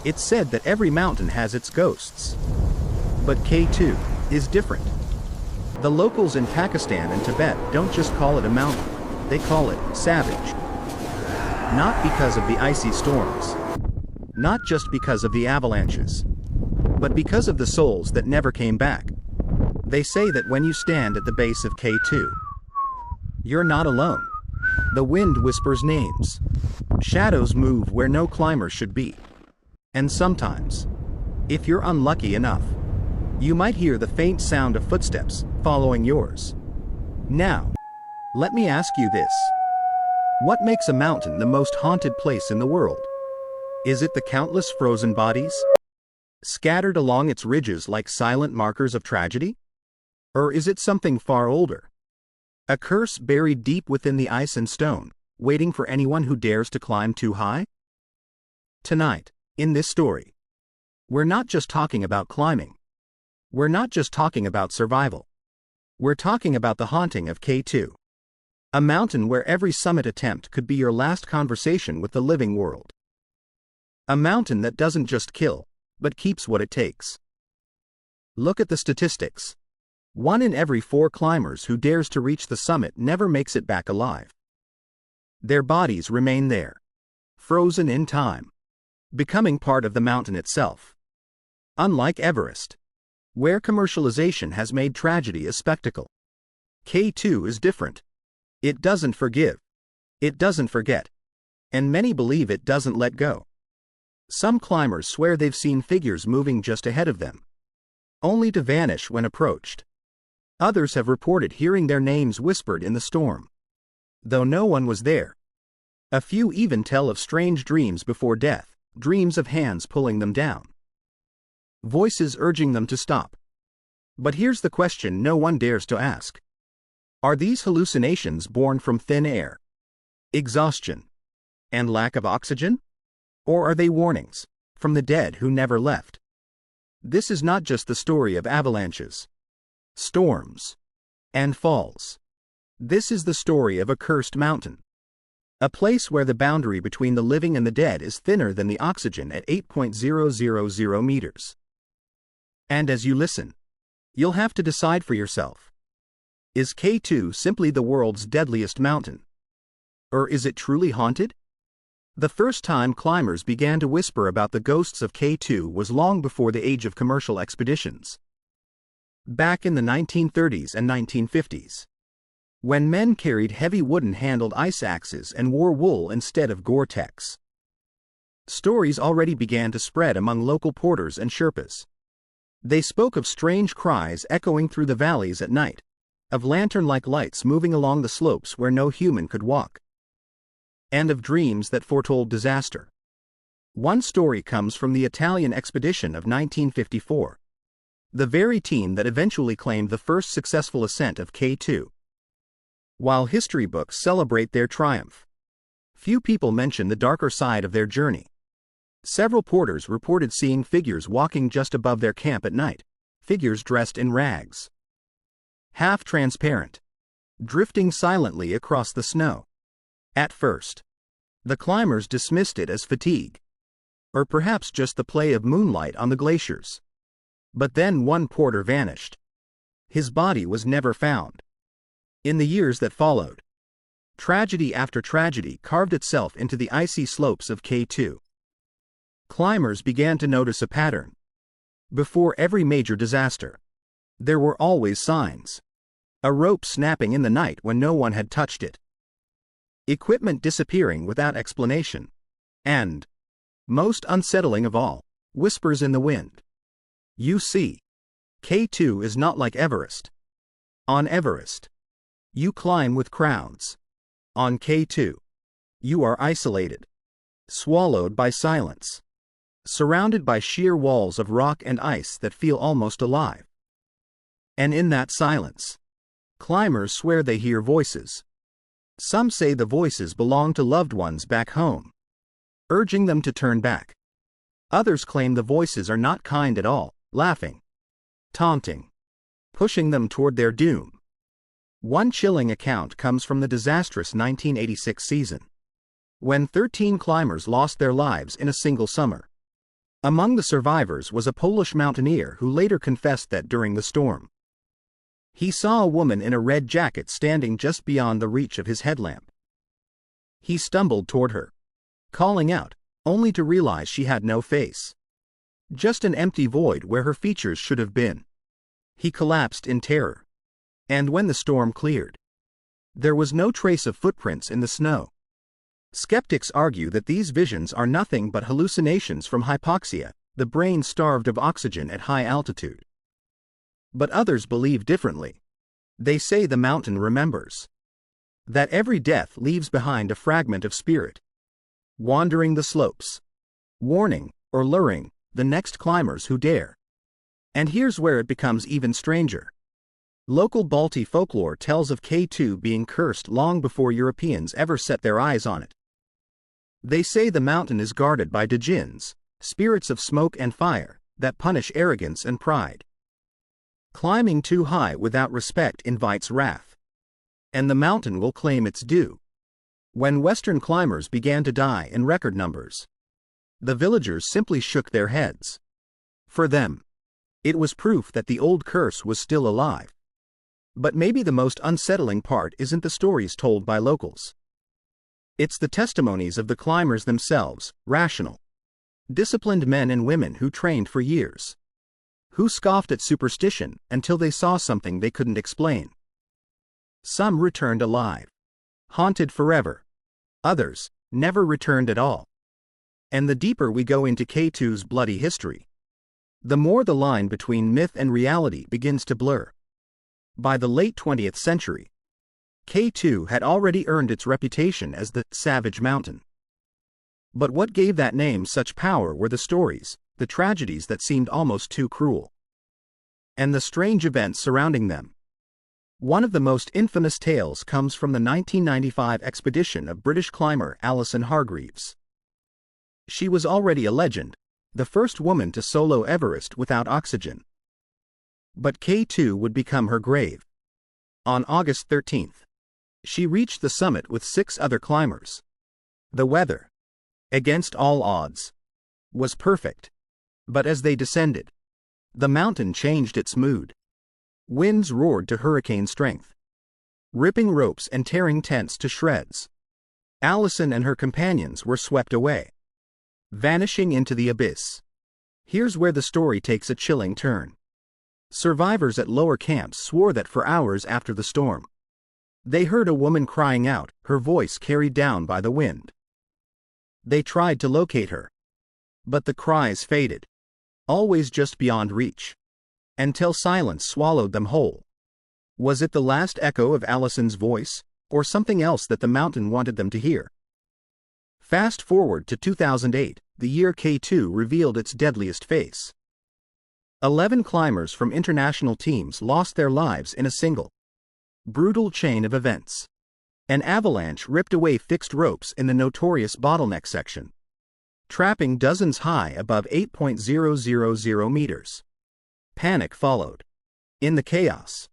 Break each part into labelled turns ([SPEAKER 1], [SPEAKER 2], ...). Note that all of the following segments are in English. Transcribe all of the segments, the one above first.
[SPEAKER 1] It's said that every mountain has its ghosts. But K2 is different. The locals in Pakistan and Tibet don't just call it a mountain, they call it savage. Not because of the icy storms. Not just because of the avalanches. But because of the souls that never came back. They say that when you stand at the base of K2, you're not alone. The wind whispers names. Shadows move where no climber should be. And sometimes, if you're unlucky enough, you might hear the faint sound of footsteps following yours. Now, let me ask you this. What makes a mountain the most haunted place in the world? Is it the countless frozen bodies scattered along its ridges like silent markers of tragedy? Or is it something far older? A curse buried deep within the ice and stone, waiting for anyone who dares to climb too high? Tonight, in this story, we're not just talking about climbing. We're not just talking about survival. We're talking about the haunting of K2. A mountain where every summit attempt could be your last conversation with the living world. A mountain that doesn't just kill, but keeps what it takes. Look at the statistics. 1 in every 4 climbers who dares to reach the summit never makes it back alive. Their bodies remain there, frozen in time, becoming part of the mountain itself. Unlike Everest, where commercialization has made tragedy a spectacle, K2 is different. It doesn't forgive. It doesn't forget. And many believe it doesn't let go. Some climbers swear they've seen figures moving just ahead of them, only to vanish when approached. Others have reported hearing their names whispered in the storm, though no one was there. A few even tell of strange dreams before death, dreams of hands pulling them down, voices urging them to stop. But here's the question no one dares to ask. Are these hallucinations born from thin air, exhaustion, and lack of oxygen? Or are they warnings from the dead who never left? This is not just the story of avalanches, storms, and falls. This is the story of a cursed mountain. A place where the boundary between the living and the dead is thinner than the oxygen at 8.000 meters. And as you listen, you'll have to decide for yourself. Is K2 simply the world's deadliest mountain? Or is it truly haunted? The first time climbers began to whisper about the ghosts of K2 was long before the age of commercial expeditions. Back in the 1930s and 1950s, when men carried heavy wooden-handled ice axes and wore wool instead of Gore-Tex. Stories already began to spread among local porters and Sherpas. They spoke of strange cries echoing through the valleys at night, of lantern-like lights moving along the slopes where no human could walk, and of dreams that foretold disaster. One story comes from the Italian expedition of 1954, the very team that eventually claimed the first successful ascent of K2. While history books celebrate their triumph, few people mention the darker side of their journey. Several porters reported seeing figures walking just above their camp at night, figures dressed in rags, half transparent, drifting silently across the snow. At first, the climbers dismissed it as fatigue, or perhaps just the play of moonlight on the glaciers. But then one porter vanished. His body was never found. In the years that followed, tragedy after tragedy carved itself into the icy slopes of K2. Climbers began to notice a pattern. Before every major disaster, there were always signs. A rope snapping in the night when no one had touched it, equipment disappearing without explanation, and, most unsettling of all, whispers in the wind. You see, K2 is not like Everest. On Everest, you climb with crowds. On K2, you are isolated, swallowed by silence, surrounded by sheer walls of rock and ice that feel almost alive. And in that silence, climbers swear they hear voices. Some say the voices belong to loved ones back home, urging them to turn back. Others claim the voices are not kind at all, laughing, taunting, pushing them toward their doom. One chilling account comes from the disastrous 1986 season, when 13 climbers lost their lives in a single summer. Among the survivors was a Polish mountaineer who later confessed that during the storm, he saw a woman in a red jacket standing just beyond the reach of his headlamp. He stumbled toward her, calling out, only to realize she had no face. Just an empty void where her features should have been. He collapsed in terror. And when the storm cleared, there was no trace of footprints in the snow. Skeptics argue that these visions are nothing but hallucinations from hypoxia, the brain starved of oxygen at high altitude. But others believe differently. They say the mountain remembers. That every death leaves behind a fragment of spirit, wandering the slopes, warning, or luring, the next climbers who dare. And here's where it becomes even stranger. Local Balti folklore tells of K2 being cursed long before Europeans ever set their eyes on it. They say the mountain is guarded by djinns, spirits of smoke and fire, that punish arrogance and pride. Climbing too high without respect invites wrath. And the mountain will claim its due. When Western climbers began to die in record numbers, the villagers simply shook their heads. For them, it was proof that the old curse was still alive. But maybe the most unsettling part isn't the stories told by locals. It's the testimonies of the climbers themselves, rational, disciplined men and women who trained for years, who scoffed at superstition until they saw something they couldn't explain. Some returned alive, haunted forever. Others never returned at all. And the deeper we go into K2's bloody history, the more the line between myth and reality begins to blur. By the late 20th century, K2 had already earned its reputation as the Savage Mountain. But what gave that name such power were the stories, the tragedies that seemed almost too cruel, and the strange events surrounding them. One of the most infamous tales comes from the 1995 expedition of British climber Alison Hargreaves. She was already a legend, the first woman to solo Everest without oxygen. But K2 would become her grave. On August 13th, she reached the summit with 6 other climbers. The weather, against all odds, was perfect. But as they descended, the mountain changed its mood. Winds roared to hurricane strength, ripping ropes and tearing tents to shreds. Allison and her companions were swept away, vanishing into the abyss. Here's where the story takes a chilling turn. Survivors at lower camps swore that for hours after the storm, they heard a woman crying out, her voice carried down by the wind. They tried to locate her, but the cries faded, always just beyond reach, until silence swallowed them whole. Was it the last echo of Allison's voice, or something else that the mountain wanted them to hear? Fast forward to 2008, the year K2 revealed its deadliest face. 11 climbers from international teams lost their lives in a single, brutal chain of events. An avalanche ripped away fixed ropes in the notorious bottleneck section, trapping dozens high above 8.000 meters. Panic followed. In the chaos,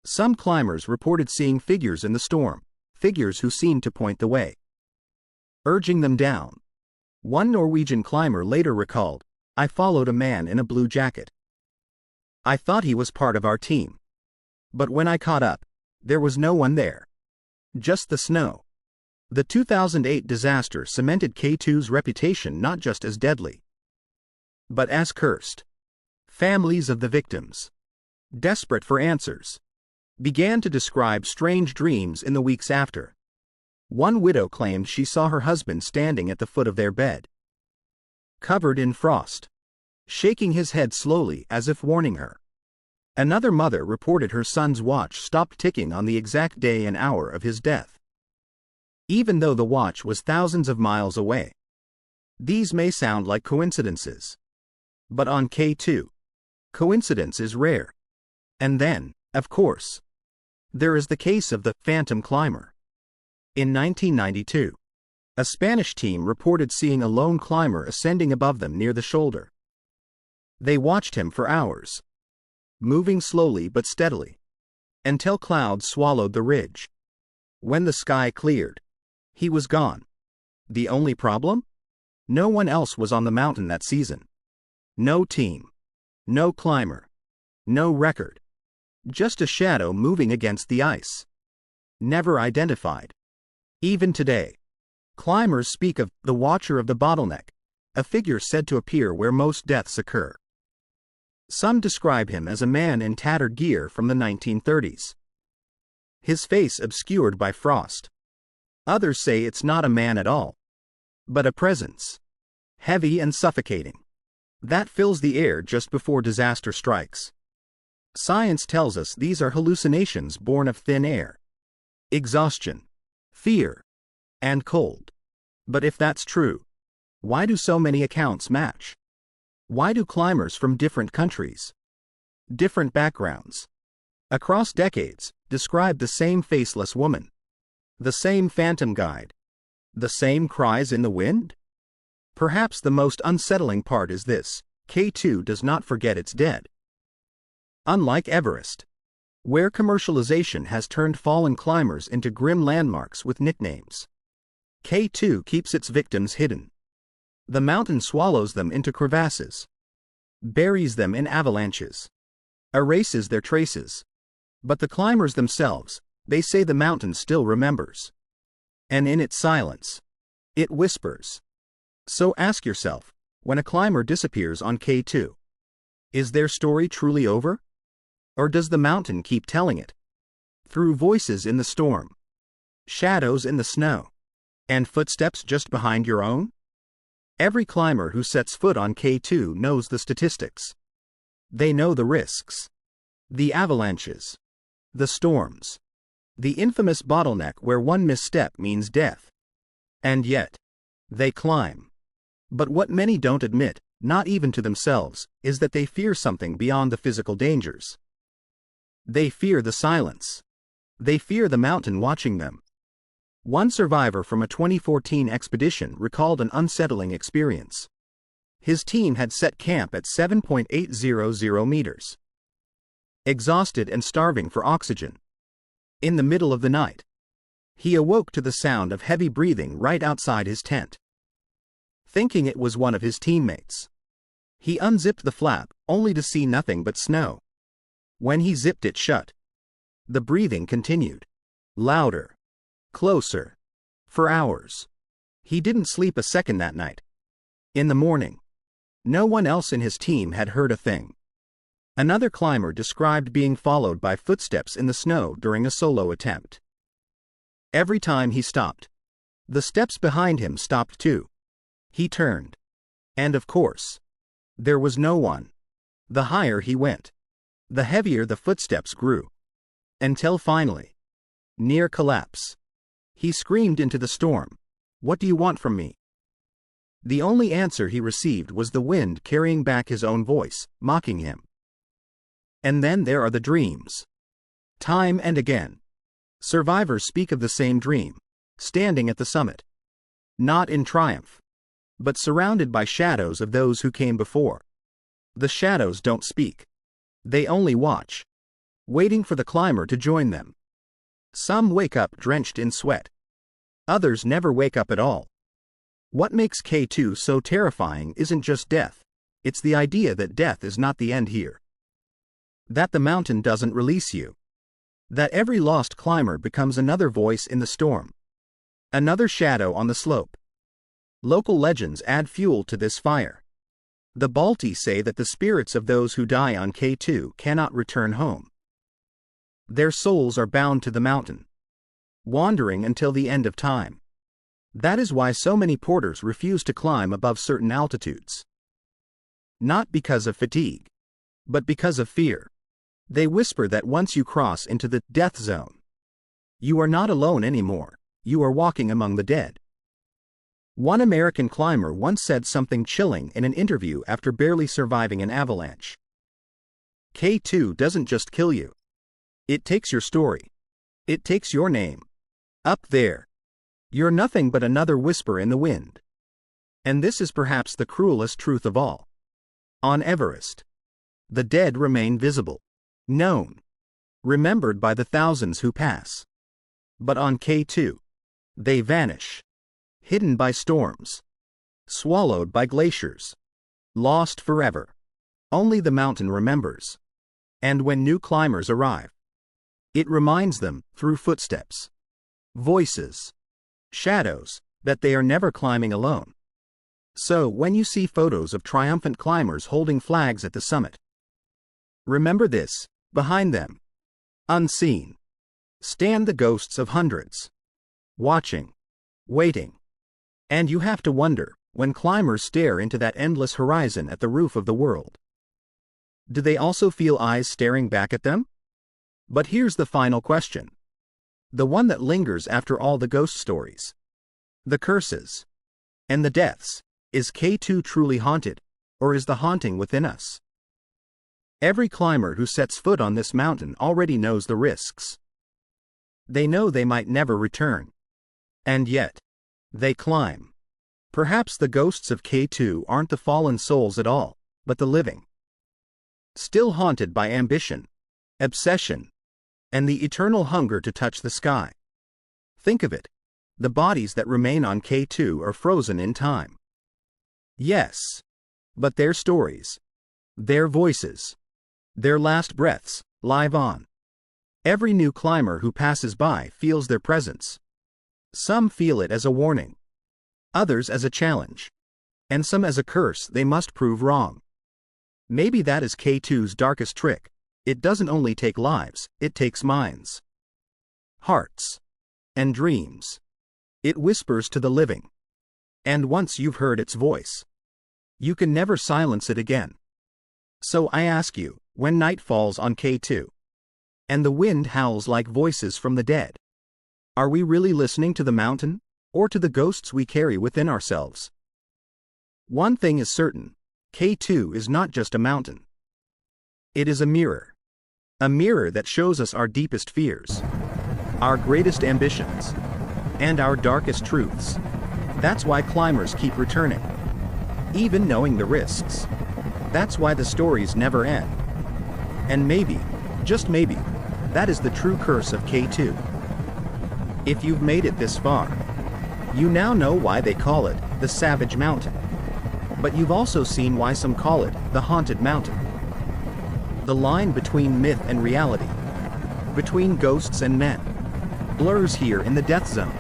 [SPEAKER 1] some climbers reported seeing figures in the storm, figures who seemed to point the way, urging them down. One Norwegian climber later recalled, "I followed a man in a blue jacket. I thought he was part of our team. But when I caught up, there was no one there. Just the snow." The 2008 disaster cemented K2's reputation not just as deadly, but as cursed. Families of the victims, desperate for answers, began to describe strange dreams in the weeks after. One widow claimed she saw her husband standing at the foot of their bed, covered in frost, shaking his head slowly as if warning her. Another mother reported her son's watch stopped ticking on the exact day and hour of his death, even though the watch was thousands of miles away. These may sound like coincidences, but on K2, coincidence is rare. And then, of course, there is the case of the phantom climber. In 1992, a Spanish team reported seeing a lone climber ascending above them near the shoulder. They watched him for hours, moving slowly but steadily, until clouds swallowed the ridge. When the sky cleared, he was gone. The only problem? No one else was on the mountain that season. No team. No climber. No record. Just a shadow moving against the ice. Never identified. Even today, climbers speak of the Watcher of the Bottleneck, a figure said to appear where most deaths occur. Some describe him as a man in tattered gear from the 1930s. His face obscured by frost. Others say it's not a man at all, but a presence, heavy and suffocating, that fills the air just before disaster strikes. Science tells us these are hallucinations born of thin air, exhaustion, fear, and cold. But if that's true, why do so many accounts match? Why do climbers from different countries, different backgrounds, across decades, describe the same faceless woman, the same phantom guide, the same cries in the wind? Perhaps the most unsettling part is this: K2 does not forget its dead. Unlike Everest, where commercialization has turned fallen climbers into grim landmarks with nicknames, K2 keeps its victims hidden. The mountain swallows them into crevasses, buries them in avalanches, erases their traces. But the climbers themselves, they say the mountain still remembers. And in its silence, it whispers. So ask yourself, when a climber disappears on K2, is their story truly over? Or does the mountain keep telling it? Through voices in the storm, shadows in the snow, and footsteps just behind your own? Every climber who sets foot on K2 knows the statistics. They know the risks, the avalanches, the storms, the infamous bottleneck where one misstep means death. And yet, they climb. But what many don't admit, not even to themselves, is that they fear something beyond the physical dangers. They fear the silence. They fear the mountain watching them. One survivor from a 2014 expedition recalled an unsettling experience. His team had set camp at 7.800 meters. Exhausted and starving for oxygen. In the middle of the night, he awoke to the sound of heavy breathing right outside his tent. Thinking it was one of his teammates, he unzipped the flap, only to see nothing but snow. When he zipped it shut, the breathing continued. Louder. Closer. For hours. He didn't sleep a second that night. In the morning, no one else in his team had heard a thing. Another climber described being followed by footsteps in the snow during a solo attempt. Every time he stopped, the steps behind him stopped too. He turned. And of course, there was no one. The higher he went, the heavier the footsteps grew. Until finally, near collapse, he screamed into the storm, "What do you want from me?" The only answer he received was the wind carrying back his own voice, mocking him. And then there are the dreams. Time and again, survivors speak of the same dream, standing at the summit. Not in triumph, but surrounded by shadows of those who came before. The shadows don't speak. They only watch, waiting for the climber to join them. Some wake up drenched in sweat. Others never wake up at all. What makes K2 so terrifying isn't just death, it's the idea that death is not the end here. That the mountain doesn't release you. That every lost climber becomes another voice in the storm. Another shadow on the slope. Local legends add fuel to this fire. The Balti say that the spirits of those who die on K2 cannot return home. Their souls are bound to the mountain, wandering until the end of time. That is why so many porters refuse to climb above certain altitudes. Not because of fatigue, but because of fear. They whisper that once you cross into the death zone, you are not alone anymore, you are walking among the dead. One American climber once said something chilling in an interview after barely surviving an avalanche. K2 doesn't just kill you. It takes your story. It takes your name. Up there, you're nothing but another whisper in the wind. And this is perhaps the cruelest truth of all. On Everest, the dead remain visible, known, remembered by the thousands who pass. But on K2, they vanish, hidden by storms, swallowed by glaciers, Lost forever. Only the mountain remembers. And when new climbers arrive, it reminds them, through footsteps, voices, shadows, that they are never climbing alone. So when you see photos of triumphant climbers holding flags at the summit, remember this: behind them, unseen, stand the ghosts of hundreds, watching, waiting. And you have to wonder, when climbers stare into that endless horizon at the roof of the world, do they also feel eyes staring back at them? But here's the final question. The one that lingers after all the ghost stories, the curses, and the deaths. Is K2 truly haunted, or is the haunting within us? Every climber who sets foot on this mountain already knows the risks. They know they might never return. And yet, they climb. Perhaps the ghosts of K2 aren't the fallen souls at all, but the living, still haunted by ambition, obsession, and the eternal hunger to touch the sky. Think of it. The bodies that remain on K2 are frozen in time. Yes. But their stories, their voices, their last breaths, live on. Every new climber who passes by feels their presence. Some feel it as a warning, others as a challenge, and some as a curse they must prove wrong. Maybe that is K2's darkest trick. It doesn't only take lives, it takes minds, hearts, and dreams. It whispers to the living. And once you've heard its voice, you can never silence it again. So I ask you, when night falls on K2, and the wind howls like voices from the dead, are we really listening to the mountain, or to the ghosts we carry within ourselves? One thing is certain: K2 is not just a mountain. It is a mirror that shows us our deepest fears, our greatest ambitions, and our darkest truths. That's why climbers keep returning, even knowing the risks. That's why the stories never end. And maybe, just maybe, that is the true curse of K2. If you've made it this far, you now know why they call it the Savage Mountain. But you've also seen why some call it the Haunted Mountain. The line between myth and reality, between ghosts and men, blurs here in the Death Zone.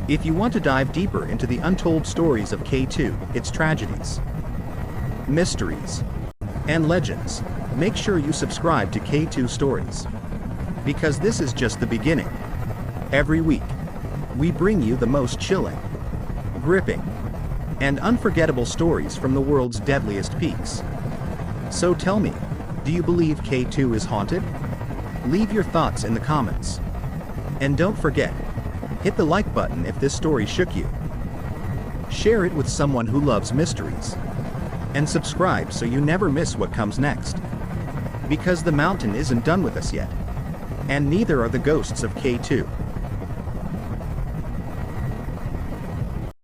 [SPEAKER 1] If you want to dive deeper into the untold stories of K2, its tragedies, mysteries, and legends, make sure you subscribe to K2 Stories. Because this is just the beginning. Every week, we bring you the most chilling, gripping, and unforgettable stories from the world's deadliest peaks. So tell me, do you believe K2 is haunted? Leave your thoughts in the comments. And don't forget, hit the like button if this story shook you. Share it with someone who loves mysteries. And subscribe so you never miss what comes next. Because the mountain isn't done with us yet. And neither are the ghosts of K2.